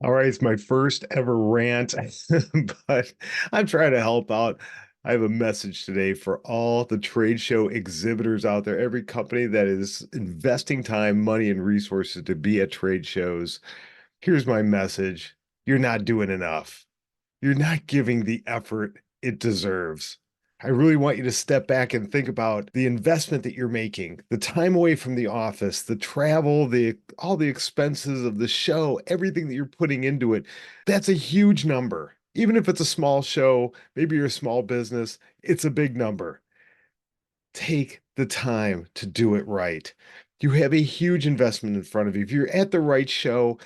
All right, it's my first ever rant, but I'm trying to help out. I have a message today for all the trade show exhibitors out there, every company that is investing time, money, and resources to be at trade shows. Here's my message. You're not doing enough. You're not giving the effort it deserves. I really want you to step back and think about the investment that you're making, the time away from the office, the travel, the all the expenses of the show, everything that you're putting into it. That's a huge number. Even if it's a small show, maybe you're a small business, it's a big number. Take the time to do it right. You have a huge investment in front of you. If you're at the right show,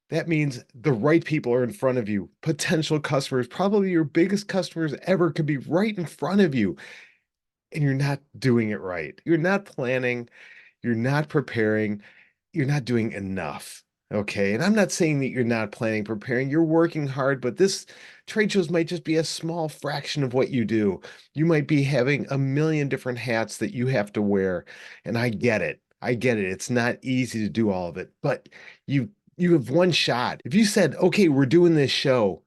that means the right people are in front of you. Potential customers, probably your biggest customers ever, could be right in front of you, and you're not doing it right. You're not planning, you're not preparing, you're not doing enough. Okay. And I'm not saying that you're not planning, preparing, you're working hard, but this trade shows might just be a small fraction of what you do. You might be having a million different hats that you have to wear. And I get it. I get it. It's not easy to do all of it, but you have one shot. If you said, okay, we're doing this show,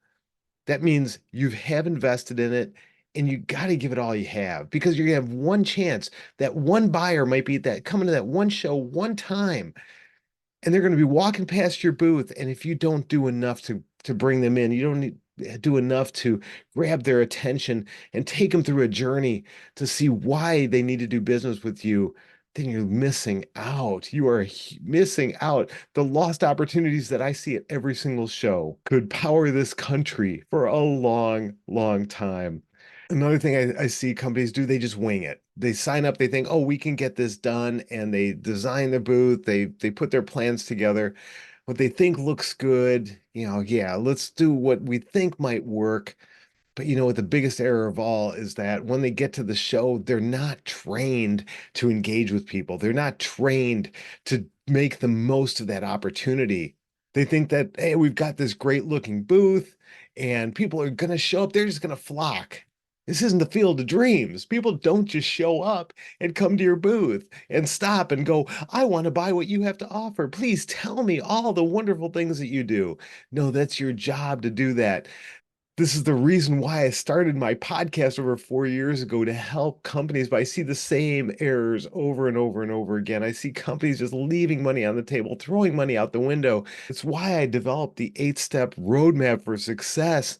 that means you have invested in it and you got to give it all you have because you're going to have one chance. That one buyer might be that coming to that one show one time and they're going to be walking past your booth. And if you don't do enough to bring them in, you don't do enough to grab their attention and take them through a journey to see why they need to do business with you, then you're missing out. You are missing out. The lost opportunities that I see at every single show could power this country for a long, long time. Another thing I see companies do, they just wing it. They sign up, they think, oh, we can get this done, and they design the booth, they put their plans together. What they think looks good, yeah, let's do what we think might work. But you know what the biggest error of all is that when they get to the show, they're not trained to engage with people. They're not trained to make the most of that opportunity. They think that, hey, we've got this great looking booth and people are going to show up. They're just going to flock. This isn't the field of dreams. People don't just show up and come to your booth and stop and go, I want to buy what you have to offer. Please tell me all the wonderful things that you do. No, that's your job to do that. This is the reason why I started my podcast over 4 years ago to help companies, but I see the same errors over and over and over again. I see companies just leaving money on the table, throwing money out the window. It's why I developed the 8 step roadmap for success.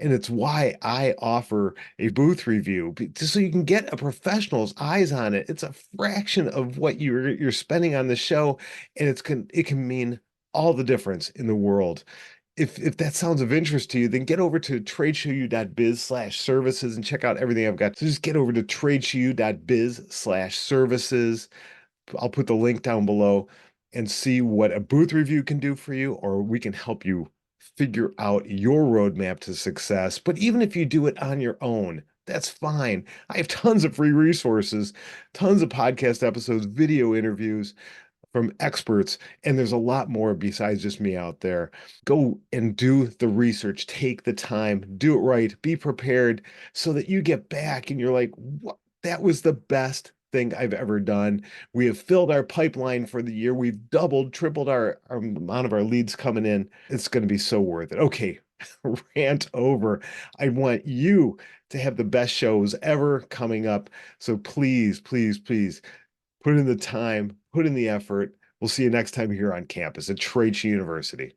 And it's why I offer a booth review, just so you can get a professional's eyes on it. It's a fraction of what you're spending on the show, and it can mean all the difference in the world. If that sounds of interest to you, then get over to tradeshowu.biz/services and check out everything I've got. So just get over to tradeshowu.biz/services. I'll put the link down below and see what a booth review can do for you, or we can help you figure out your roadmap to success. But even if you do it on your own, that's fine. I have tons of free resources, tons of podcast episodes, video interviews from experts, and there's a lot more besides just me out there. Go and do the research, take the time, do it right, be prepared so that you get back and you're like, what? That was the best thing I've ever done. We have filled our pipeline for the year. We've doubled, tripled our amount of our leads coming in. It's going to be so worth it. Okay, rant over. I want you to have the best shows ever coming up. So please, please, please put in the time, put in the effort. We'll see you next time here on campus at Tradeshowu University.